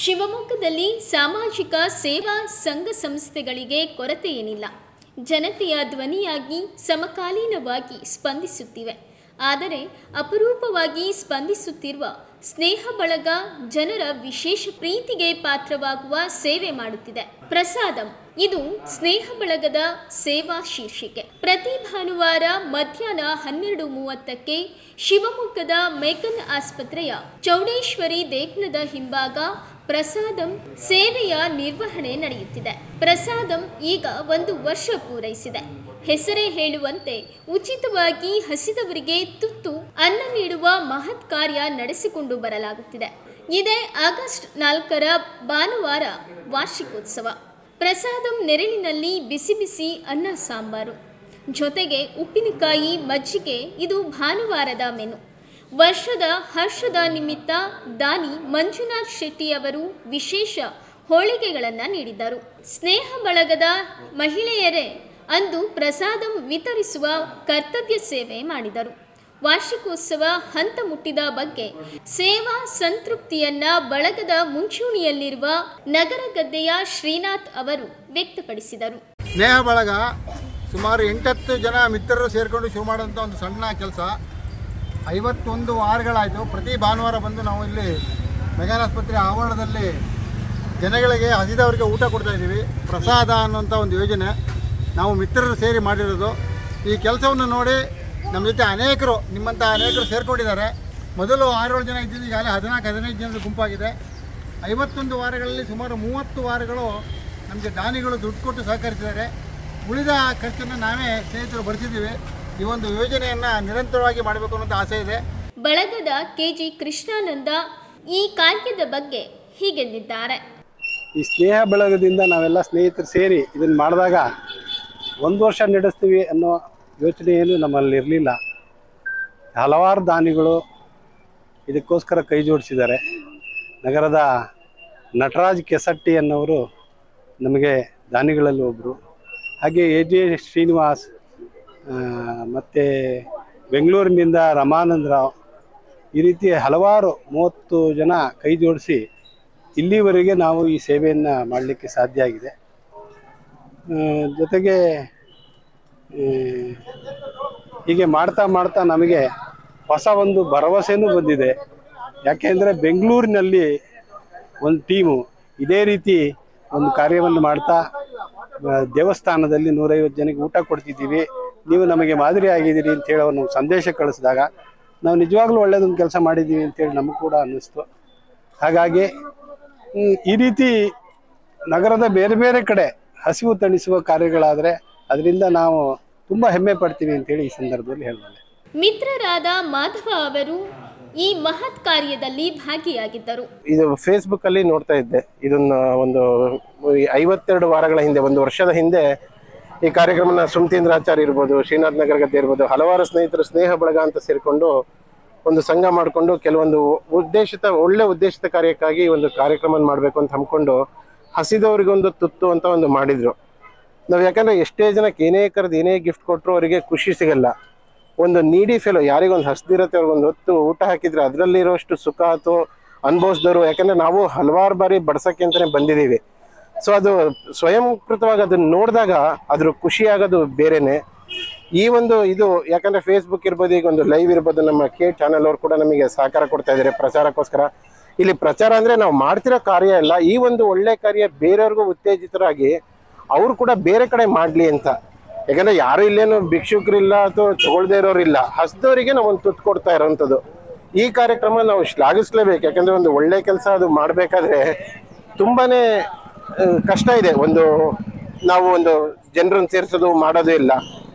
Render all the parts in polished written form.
ಶಿವಮೊಗ್ಗದಲ್ಲಿ ಸಾಮಾಜಿಕ ಸೇವಾ ಸಂಘ ಸಂಸ್ಥೆಗಳಿಗೆ ಕೊರತೆ ಏನಿಲ್ಲ. ಜನತೆಯ ಧ್ವನಿಯಾಗಿ ಸಮಕಾಲೀನವಾಗಿ ಸ್ಪಂದಿಸುತ್ತಿವೆ. ಆದರೆ ಅಪರೂಪವಾಗಿ ಸ್ಪಂದಿಸುತ್ತಿರುವ ಸ್ನೇಹ ಬಳಗ ಜನರ ವಿಶೇಷ ಪ್ರೀತಿಗೆ ಪಾತ್ರವಾಗುವ ಸೇವೆ ಮಾಡುತ್ತಿದೆ. ಪ್ರಸಾದಂ ಇದು ಸ್ನೇಹ ಬಳಗದ ಸೇವಾ ಶೀರ್ಷಿಕೆ. ಪ್ರತಿ ಭಾನುವಾರ ಮಧ್ಯಾಹ್ನ 12:30ಕ್ಕೆ ಶಿವಮೊಗ್ಗದ ಮೆಗನ್ ಆಸ್ಪತ್ರೆಯ ಚೌಡೇಶ್ವರಿ ದೇಗುಲದ ಹಿಂಭಾಗ ಪ್ರಸಾದಂ ಸೇವೆಯ ನಿರ್ವಹಣೆ ನಡೆಯುತ್ತಿದೆ. ಪ್ರಸಾದಂ ಈಗ 1 ವರ್ಷ ಪೂರೈಸಿದೆ. ಹೆಸರೇ ಹೇಳುವಂತೆ ಉಚಿತವಾಗಿ ಹಸಿದವರಿಗೆ ತುತ್ತು ಅನ್ನ ನೀಡುವ ಮಹತ್ ಕಾರ್ಯ ನಡೆಸಿಕೊಂಡು ಬರಲಾಗುತ್ತಿದೆ. ಇದೇ ಆಗಸ್ಟ್ 4ರ ಭಾನುವಾರ ವಾರ್ಷಿಕೋತ್ಸವ. ಪ್ರಸಾದಂ ನೆರಳಿನಲ್ಲಿ ಬಿಸಿ ಬಿಸಿ ಅನ್ನ ಸಾಂಬಾರು ಜೊತೆಗೆ ಉಪ್ಪಿನಕಾಯಿ ಮಜ್ಜಿಗೆ ಇದು ಭಾನುವಾರದ ಮೆನು. ವರ್ಷದ ಹರ್ಷದ ನಿಮಿತ್ತ ದಾನಿ ಮಂಜುನಾಥ್ ಶೆಟ್ಟಿ ಅವರು ವಿಶೇಷ ಹೋಳಿಗೆಗಳನ್ನು ನೀಡಿದ್ದರು. ಸ್ನೇಹ ಬಳಗದ ಮಹಿಳೆಯರೇ ಅಂದು ಪ್ರಸಾದಂ ವಿತರಿಸುವ ಕರ್ತವ್ಯ ಸೇವೆ ಮಾಡಿದರು. ವಾರ್ಷಿಕೋತ್ಸವ ಹಂತ ಮುಟ್ಟಿದ ಬಗ್ಗೆ ಸೇವಾ ಸಂತೃಪ್ತಿಯನ್ನ ಬಳಗದ ಮುಂಚೂಣಿಯಲ್ಲಿರುವ ನಗರಗದ್ದೆಯ ಶ್ರೀನಾಥ್ ಅವರು ವ್ಯಕ್ತಪಡಿಸಿದರು. ಸ್ನೇಹ ಬಳಗ ಸುಮಾರು 8-10 ಜನ ಮಿತ್ರರು ಸೇರಿಕೊಂಡು ಶುರು ಮಾಡುವಂಥ ಒಂದು ಸಣ್ಣ ಕೆಲಸ. 51 ವಾರಗಳಾಯಿತು. ಪ್ರತಿ ಭಾನುವಾರ ಬಂದು ನಾವು ಇಲ್ಲಿ ಮೆಗನ್ ಆಸ್ಪತ್ರೆ ಆವರಣದಲ್ಲಿ ಜನಗಳಿಗೆ ಹಸಿದವರಿಗೆ ಊಟ ಕೊಡ್ತಾ ಇದ್ದೀವಿ. ಪ್ರಸಾದ ಅನ್ನುವಂಥ ಒಂದು ಯೋಜನೆ ನಾವು ಮಿತ್ರರು ಸೇರಿ ಮಾಡಿರೋದು. ಈ ಕೆಲಸವನ್ನು ನೋಡಿ ನಮ್ಮ ಜೊತೆ ನಿಮ್ಮಂಥ ಅನೇಕರು ಸೇರಿಕೊಂಡಿದ್ದಾರೆ. ಮೊದಲು 6-7 ಜನ ಇದ್ದಿದ್ದು ಈಗಾಗಲೇ 14-15 ಜನದ ಗುಂಪಾಗಿದೆ. 51 ವಾರಗಳಲ್ಲಿ ಸುಮಾರು 30 ವಾರಗಳು ನಮಗೆ ದಾನಿಗಳು ದುಡ್ಡು ಕೊಟ್ಟು ಸಹಕರಿಸಿದ್ದಾರೆ. ಉಳಿದ ಖರ್ಚನ್ನು ನಾವೇ ಸ್ನೇಹಿತರು ಭರಿಸಿದ್ದೀವಿ. ಈ ಒಂದು ಯೋಜನೆಯನ್ನು ನಿರಂತರವಾಗಿ ಮಾಡಬೇಕು ಅನ್ನೋದು ಆಸೆ ಇದೆ. ಬಳಗದ ಕೆಜಿ ಕೃಷ್ಣಾನಂದ ಈ ಕಾರ್ಯದ ಬಗ್ಗೆ ಹೀಗೆಂದಿದ್ದಾರೆ. ಈ ಸ್ನೇಹ ಬಳಗದಿಂದ ನಾವೆಲ್ಲ ಸ್ನೇಹಿತರು ಸೇರಿ ಇದನ್ನು ಮಾಡಿದಾಗ 1 ವರ್ಷ ನಡೆಸ್ತೀವಿ ಅನ್ನೋ ಯೋಚನೆ ಏನು ನಮ್ಮಲ್ಲಿ ಇರಲಿಲ್ಲ. ಹಲವಾರು ದಾನಿಗಳು ಇದಕ್ಕೋಸ್ಕರ ಕೈ ಜೋಡಿಸಿದ್ದಾರೆ. ನಗರದ ನಟರಾಜ್ ಕೆಸಟ್ಟಿ ಅನ್ನೋರು ನಮಗೆ ದಾನಿಗಳಲ್ಲಿ ಒಬ್ಬರು. ಹಾಗೆ AJ ಶ್ರೀನಿವಾಸ್ ಮತ್ತು ಬೆಂಗಳೂರಿನಿಂದ ರಮಾನಂದ ರಾವ್, ಈ ರೀತಿ ಹಲವಾರು 30 ಜನ ಕೈ ಜೋಡಿಸಿ ಇಲ್ಲಿವರೆಗೆ ನಾವು ಈ ಸೇವೆಯನ್ನು ಮಾಡಲಿಕ್ಕೆ ಸಾಧ್ಯ ಆಗಿದೆ. ಜೊತೆಗೆ ಹೀಗೆ ಮಾಡ್ತಾ ಮಾಡ್ತಾ ನಮಗೆ ಹೊಸ ಒಂದು ಭರವಸೆನೂ ಬಂದಿದೆ. ಯಾಕೆಂದರೆ ಬೆಂಗಳೂರಿನಲ್ಲಿ ಒಂದು ಟೀಮು ಇದೇ ರೀತಿ ಒಂದು ಕಾರ್ಯವನ್ನು ಮಾಡ್ತಾ ದೇವಸ್ಥಾನದಲ್ಲಿ 150 ಜನಕ್ಕೆ ಊಟ ಕೊಡ್ತಿದ್ದೀವಿ, ನೀವು ನಮಗೆ ಮಾದರಿ ಆಗಿದ್ದೀರಿ ಅಂತೇಳಿ ನಾವು ಸಂದೇಶ ಕಳಿಸಿದಾಗ ನಾವು ನಿಜವಾಗ್ಲೂ ಒಳ್ಳೆಯದೊಂದು ಕೆಲಸ ಮಾಡಿದ್ದೀವಿ ಅಂತೇಳಿ ನಮಗೂ ಕೂಡ ಅನ್ನಿಸ್ತು. ಹಾಗಾಗಿ ಈ ರೀತಿ ನಗರದ ಬೇರೆ ಬೇರೆ ಕಡೆ ಹಸಿವು ತಣಿಸುವ ಕಾರ್ಯಗಳಾದರೆ ಅದರಿಂದ ನಾವು ತುಂಬ ಹೆಮ್ಮೆ ಪಡ್ತೀವಿ ಅಂತೇಳಿ ಈ ಸಂದರ್ಭದಲ್ಲಿ ಹೇಳ್ಬೋದು. ಮಿತ್ರರಾದ ಮಾಧವ ಅವರು ಈ ಮಹತ್ ಕಾರ್ಯದಲ್ಲಿ ಭಾಗಿಯಾಗಿದ್ದರು. ಇದು ಫೇಸ್ಬುಕ್ಕಲ್ಲಿ ನೋಡ್ತಾ ಇದ್ದೆ. ಇದನ್ನು ಒಂದು 52 ವಾರಗಳ ಹಿಂದೆ, 1 ವರ್ಷದ ಹಿಂದೆ ಈ ಕಾರ್ಯಕ್ರಮನ ಸುಮತೀಂದ್ರಾಚಾರ್ಯ ಇರ್ಬೋದು, ಶ್ರೀನಾಥ್ ನಗರ ಗದ್ದೆ ಇರ್ಬೋದು, ಹಲವಾರು ಸ್ನೇಹಿತರು ಸ್ನೇಹ ಬಳಗ ಅಂತ ಸೇರಿಕೊಂಡು ಒಂದು ಸಂಘ ಮಾಡಿಕೊಂಡು ಕೆಲವೊಂದು ಒಳ್ಳೆ ಉದ್ದೇಶಿತ ಕಾರ್ಯಕ್ಕಾಗಿ ಒಂದು ಕಾರ್ಯಕ್ರಮ ಮಾಡಬೇಕು ಅಂತ ಹಮ್ಮಿಕೊಂಡು ಹಸಿದವರಿಗೊಂದು ತುತ್ತು ಅಂತ ಒಂದು ಮಾಡಿದ್ರು. ನಾವು ಯಾಕಂದರೆ ಎಷ್ಟೇ ಜನಕ್ಕೆ ಏನೇ ಕರೆದು ಏನೇ ಗಿಫ್ಟ್ ಕೊಟ್ಟರು ಅವರಿಗೆ ಖುಷಿ ಸಿಗಲ್ಲ. ಒಂದು ನೀಡಿ ಫೆಲೋ ಯಾರಿಗೊಂದು ಹಸ್ದಿರತ್ತೆ ಅವ್ರಿಗೊಂದು ಹೊತ್ತು ಊಟ ಹಾಕಿದ್ರೆ ಅದರಲ್ಲಿರೋಷ್ಟು ಸುಖ ಅಥವಾ ಅನುಭವಿಸಿದವರು. ಯಾಕಂದರೆ ನಾವು ಹಲವಾರು ಬಾರಿ ಬಡ್ಸೋಕ್ಕೆ ಅಂತಲೇ ಬಂದಿದ್ದೀವಿ. ಸೊ ಅದು ಸ್ವಯಂಕೃತವಾಗಿ ಅದನ್ನು ನೋಡಿದಾಗ ಅದ್ರ ಖುಷಿ ಆಗೋದು ಬೇರೆನೆ. ಈ ಒಂದು ಇದು ಯಾಕಂದರೆ ಫೇಸ್ಬುಕ್ ಇರ್ಬೋದು, ಈಗ ಒಂದು ಲೈವ್ ಇರ್ಬೋದು, ನಮ್ಮ ಚಾನಲ್ ಅವ್ರು ಕೂಡ ನಮಗೆ ಸಹಕಾರ ಕೊಡ್ತಾ ಇದ್ದಾರೆ ಪ್ರಚಾರಕ್ಕೋಸ್ಕರ. ಇಲ್ಲಿ ಪ್ರಚಾರ ಅಂದರೆ ನಾವು ಮಾಡ್ತಿರೋ ಕಾರ್ಯ ಇಲ್ಲ, ಈ ಒಂದು ಒಳ್ಳೆ ಕಾರ್ಯ ಬೇರೆಯವ್ರಿಗೂ ಉತ್ತೇಜಿತರಾಗಿ ಅವರು ಕೂಡ ಬೇರೆ ಕಡೆ ಮಾಡಲಿ ಅಂತ. ಯಾಕಂದರೆ ಯಾರು ಇಲ್ಲೇನು ಭಿಕ್ಷುಕರಿಲ್ಲ ಅಥವಾ ತಗೊಳ್ದೇ ಇರೋರಿಲ್ಲ, ಹಸ್ದವರಿಗೆ ನಾವು ಒಂದು ತುತ್ತು ಕೊಡ್ತಾ ಇರೋವಂಥದ್ದು. ಈ ಕಾರ್ಯಕ್ರಮ ನಾವು ಶ್ಲಾಘಿಸ್ಲೇಬೇಕು. ಯಾಕಂದರೆ ಒಂದು ಒಳ್ಳೆ ಕೆಲಸ ಅದು ಮಾಡಬೇಕಾದ್ರೆ ತುಂಬಾ ಕಷ್ಟ ಇದೆ. ನಾವು ಒಂದು ಜನರನ್ನು ಸೇರಿಸೋದು ಮಾಡೋದು ಇಲ್ಲ.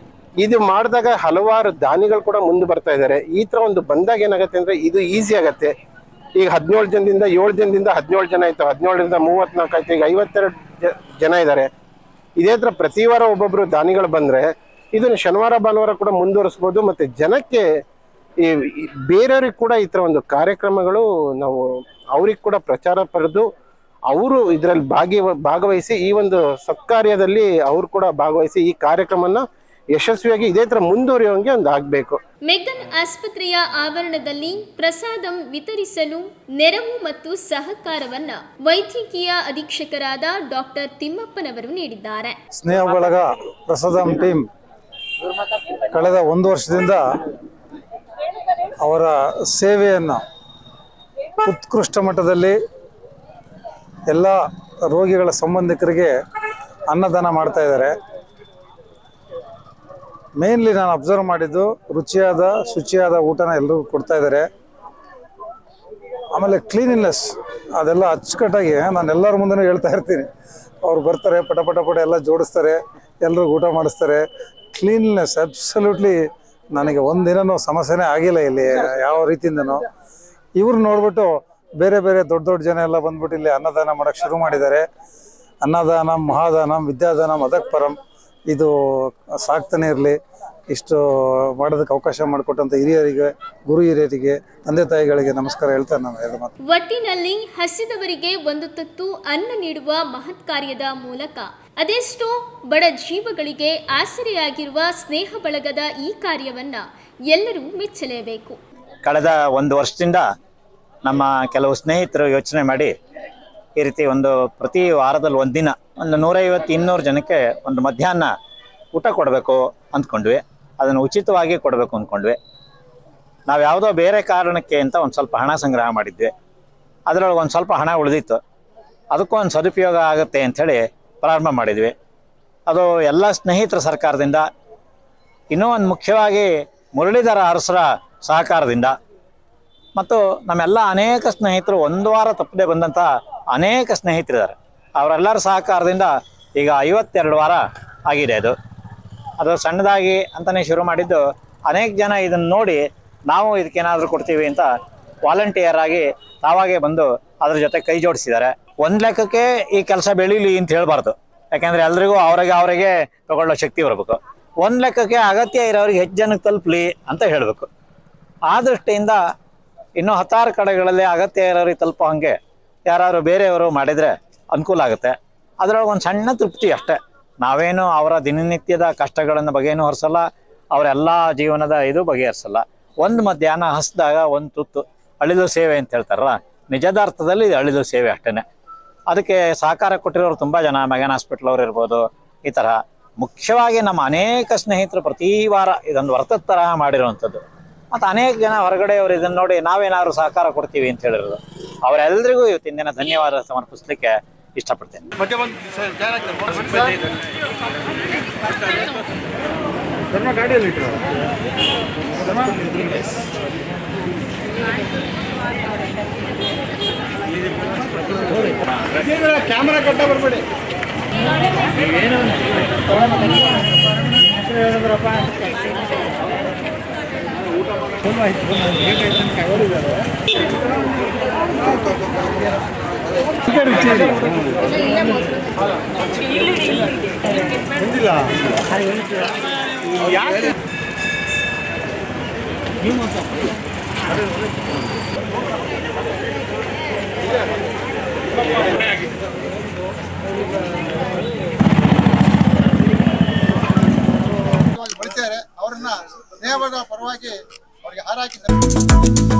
ಇದು ಮಾಡಿದಾಗ ಹಲವಾರು ದಾನಿಗಳು ಕೂಡ ಮುಂದೆ ಬರ್ತಾ ಇದ್ದಾರೆ. ಈ ಥರ ಒಂದು ಬಂದಾಗ ಏನಾಗುತ್ತೆ ಅಂದರೆ ಇದು ಈಸಿ ಆಗುತ್ತೆ. ಈಗ 17 ಜನದಿಂದ 7 ಜನದಿಂದ 17 ಜನ ಆಯಿತು, 17ರಿಂದ 34 ಆಯಿತು, ಈಗ 52 ಜನ ಇದ್ದಾರೆ. ಇದೇ ಥರ ಪ್ರತಿ ವಾರ ಒಬ್ಬೊಬ್ಬರು ದಾನಿಗಳು ಬಂದರೆ ಇದನ್ನು ಶನಿವಾರ ಭಾನುವಾರ ಕೂಡ ಮುಂದುವರಿಸ್ಬೋದು. ಮತ್ತು ಜನಕ್ಕೆ ಈ ಬೇರೆಯವ್ರಿಗೆ ಕೂಡ ಈ ಥರ ಒಂದು ಕಾರ್ಯಕ್ರಮಗಳು ನಾವು ಅವ್ರಿಗೆ ಕೂಡ ಪ್ರಚಾರ ಪಡೆದು ಅವರು ಇದರಲ್ಲಿ ಭಾಗವಹಿಸಿ ಈ ಒಂದು ಸತ್ಕಾರ್ಯದಲ್ಲಿ ಅವರು ಕೂಡ ಭಾಗವಹಿಸಿ ಈ ಕಾರ್ಯಕ್ರಮನ ಯಶಸ್ವಿಯಾಗಿ ಇದೇ ಥರ ಮುಂದುವರಿಯೋಂಗೆ ಒಂದು ಆಗಬೇಕು. ಮೆಗ್ಗಾನ್ ಆಸ್ಪತ್ರೆಯ ಆವರಣದಲ್ಲಿ ಪ್ರಸಾದಂ ವಿತರಿಸಲು ನೆರವು ಮತ್ತು ಸಹಕಾರವನ್ನ ವೈದ್ಯಕೀಯ ಅಧೀಕ್ಷಕರಾದ ಡಾಕ್ಟರ್ ತಿಮ್ಮಪ್ಪನವರು ನೀಡಿದ್ದಾರೆ. ಸ್ನೇಹ ಬಳಗ ಪ್ರಸಾದಂ ಟೀಮ್ ಕಳೆದ 1 ವರ್ಷದಿಂದ ಅವರ ಸೇವೆಯನ್ನು ಉತ್ಕೃಷ್ಟ ಮಟ್ಟದಲ್ಲಿ ಎಲ್ಲ ರೋಗಿಗಳ ಸಂಬಂಧಿಕರಿಗೆ ಅನ್ನದಾನ ಮಾಡ್ತಾ ಇದ್ದಾರೆ. ಮೇನ್ಲಿ ನಾನು ಅಬ್ಸರ್ವ್ ಮಾಡಿದ್ದು ರುಚಿಯಾದ ಶುಚಿಯಾದ ಊಟನ ಎಲ್ರಿಗೂ ಕೊಡ್ತಾ ಇದ್ದಾರೆ. ಆಮೇಲೆ ಕ್ಲೀನಿನೆಸ್ ಅದೆಲ್ಲ ಅಚ್ಚುಕಟ್ಟಾಗಿ ನಾನು ಎಲ್ಲರ ಮುಂದೆ ಹೇಳ್ತಾ ಇರ್ತೀನಿ. ಅವ್ರು ಬರ್ತಾರೆ, ಪಟ ಪಟ ಪಟ ಎಲ್ಲ ಜೋಡಿಸ್ತಾರೆ, ಎಲ್ರಿಗೂ ಊಟ ಮಾಡಿಸ್ತಾರೆ. ಕ್ಲೀನ್ನೆಸ್ ಅಬ್ಸಲ್ಯೂಟ್ಲಿ ನನಗೆ ಒಂದಿನೂ ಸಮಸ್ಯೆನೇ ಆಗಿಲ್ಲ ಇಲ್ಲಿ ಯಾವ ರೀತಿಯಿಂದನೂ. ಇವ್ರು ನೋಡ್ಬಿಟ್ಟು ಬೇರೆ ಬೇರೆ ದೊಡ್ಡ ದೊಡ್ಡ ಜನ ಎಲ್ಲ ಬಂದ್ಬಿಟ್ಟು ಇಲ್ಲಿ ಅನ್ನದಾನ ಮಾಡೋಕ್ಕೆ ಶುರು ಮಾಡಿದ್ದಾರೆ. ಅನ್ನದಾನ ಮಹಾದಾನ ವಿದ್ಯಾದಾನ ಅದಕ್ಕೆ ಪರಂ, ಇದು ಸಾಕ್ತಾನೆ ಇರಲಿ. ಇಷ್ಟು ಮಾಡೋದಕ್ಕೆ ಅವಕಾಶ ಮಾಡಿಕೊಟ್ಟಂಥ ಹಿರಿಯರಿಗೆ, ಗುರು ಹಿರಿಯರಿಗೆ, ತಂದೆ ತಾಯಿಗಳಿಗೆ ನಮಸ್ಕಾರ ಹೇಳ್ತಾರೆ. ನಾನು ಎರಡು ಮಾತು. ಒಟ್ಟಿನಲ್ಲಿ ಹಸಿದವರಿಗೆ ಒಂದು ತುತ್ತು ಅನ್ನ ನೀಡುವ ಮಹತ್ ಕಾರ್ಯದ ಮೂಲಕ ಅದೆಷ್ಟೋ ಬಡ ಜೀವಗಳಿಗೆ ಆಸರೆಯಾಗಿರುವ ಸ್ನೇಹ ಬಳಗದ ಈ ಕಾರ್ಯವನ್ನ ಎಲ್ಲರೂ ಮೆಚ್ಚಲೇಬೇಕು. ಕಳೆದ 1 ವರ್ಷದಿಂದ ನಮ್ಮ ಕೆಲವು ಸ್ನೇಹಿತರು ಯೋಚನೆ ಮಾಡಿ ಈ ರೀತಿ ಒಂದು ಪ್ರತಿ ವಾರದಲ್ಲಿ ಒಂದಿನ ಒಂದು 150-200 ಜನಕ್ಕೆ ಒಂದು ಮಧ್ಯಾಹ್ನ ಊಟ ಕೊಡಬೇಕು ಅಂದ್ಕೊಂಡ್ವಿ. ಅದನ್ನು ಉಚಿತವಾಗಿ ಕೊಡಬೇಕು ಅಂದ್ಕೊಂಡ್ವಿ. ನಾವು ಯಾವುದೋ ಬೇರೆ ಕಾರಣಕ್ಕೆ ಅಂತ ಒಂದು ಸ್ವಲ್ಪ ಹಣ ಸಂಗ್ರಹ ಮಾಡಿದ್ವಿ. ಅದರೊಳಗೆ ಒಂದು ಸ್ವಲ್ಪ ಹಣ ಉಳಿದಿತ್ತು. ಅದಕ್ಕೂ ಒಂದು ಸದುಪಯೋಗ ಆಗುತ್ತೆ ಅಂಥೇಳಿ ಪ್ರಾರಂಭ ಮಾಡಿದ್ವಿ. ಅದು ಎಲ್ಲ ಸ್ನೇಹಿತರ ಸರ್ಕಾರದಿಂದ, ಇನ್ನೂ ಒಂದು ಮುಖ್ಯವಾಗಿ ಮುರಳೀಧರ ಅರಸರ ಸಹಕಾರದಿಂದ ಮತ್ತು ನಮ್ಮೆಲ್ಲ ಅನೇಕ ಸ್ನೇಹಿತರು 1 ವಾರ ತಪ್ಪದೆ ಬಂದಂಥ ಅನೇಕ ಸ್ನೇಹಿತರಿದ್ದಾರೆ. ಅವರೆಲ್ಲರ ಸಹಕಾರದಿಂದ ಈಗ 52 ವಾರ ಆಗಿದೆ. ಅದು ಸಣ್ಣದಾಗಿ ಅಂತಲೇ ಶುರು ಮಾಡಿದ್ದು. ಅನೇಕ ಜನ ಇದನ್ನು ನೋಡಿ ನಾವು ಇದಕ್ಕೇನಾದರೂ ಕೊಡ್ತೀವಿ ಅಂತ ವಾಲಂಟಿಯರ್ ಆಗಿ ತಾವಾಗೇ ಬಂದು ಅದ್ರ ಜೊತೆ ಕೈ ಜೋಡಿಸಿದ್ದಾರೆ. ಒಂದು ಲೆಕ್ಕಕ್ಕೆ ಈ ಕೆಲಸ ಬೆಳೀಲಿ ಅಂತ ಹೇಳಬಾರ್ದು, ಯಾಕೆಂದರೆ ಎಲ್ರಿಗೂ ಅವರಿಗೆ ತಗೊಳ್ಳೋ ಶಕ್ತಿ ಬರಬೇಕು. ಒಂದು ಲೆಕ್ಕಕ್ಕೆ ಅಗತ್ಯ ಇರೋರಿಗೆ ಹೆಚ್ಚು ಜನಕ್ಕೆ ತಲುಪಲಿ ಅಂತ ಹೇಳಬೇಕು. ಆ ದೃಷ್ಟಿಯಿಂದ ಇನ್ನೂ 10 ಕಡೆಗಳಲ್ಲಿ ಅಗತ್ಯ ಇರೋರಿಗೆ ತಲುಪೋ ಹಾಗೆ ಯಾರು ಬೇರೆಯವರು ಮಾಡಿದರೆ ಅನುಕೂಲ ಆಗುತ್ತೆ. ಅದರೊಳಗೆ ಒಂದು ಸಣ್ಣ ತೃಪ್ತಿ ಅಷ್ಟೇ. ನಾವೇನು ಅವರ ದಿನನಿತ್ಯದ ಕಷ್ಟಗಳನ್ನು ಬಗೆಯನ್ನು ಹೊರಿಸಲ್ಲ, ಅವರೆಲ್ಲ ಜೀವನದ ಇದು ಬಗೆಹರಿಸಲ್ಲ. ಒಂದು ಮಧ್ಯಾಹ್ನ ಹಸಿದಾಗ ಒಂದು ತುತ್ತು ಅಳಿಲು ಸೇವೆ ಅಂತ ಹೇಳ್ತಾರಲ್ಲ, ನಿಜದ ಅರ್ಥದಲ್ಲಿ ಇದು ಅಳಿಲು ಸೇವೆ ಅಷ್ಟೇ. ಅದಕ್ಕೆ ಸಹಕಾರ ಕೊಟ್ಟಿರೋರು ತುಂಬ ಜನ, ಮೆಗ್ಗಾನ್ ಹಾಸ್ಪಿಟಲ್ ಅವ್ರು ಇರ್ಬೋದು, ಈ ಥರ ಮುಖ್ಯವಾಗಿ ನಮ್ಮ ಅನೇಕ ಸ್ನೇಹಿತರು ಪ್ರತಿ ವಾರ ಇದೊಂದು ವ್ರತದ ತರಹ ಮಾಡಿರುವಂಥದ್ದು. ಮತ್ತು ಅನೇಕ ಜನ ಹೊರಗಡೆಯವರು ಇದನ್ನು ನೋಡಿ ನಾವೇನಾದ್ರು ಸಹಕಾರ ಕೊಡ್ತೀವಿ ಅಂತ ಹೇಳಿರೋದು. ಅವರೆಲ್ಲರಿಗೂ ಇವತ್ತಿನ ದಿನ ಧನ್ಯವಾದ ಸಮರ್ಪಿಸಲಿಕ್ಕೆ ಇಷ್ಟಪಡ್ತೇನೆ. ಕ್ಯಾಮರಾ ಕಟ್ಟ ಬರ್ಬೇಡಿ. ಬಳಸಿದ್ದಾರೆ. ಅವರನ್ನ ಸ್ನೇಹದ ಪರವಾಗಿ ಅವರಿಗೆ ಹಾರಾಕಿದ್ದಾರೆ.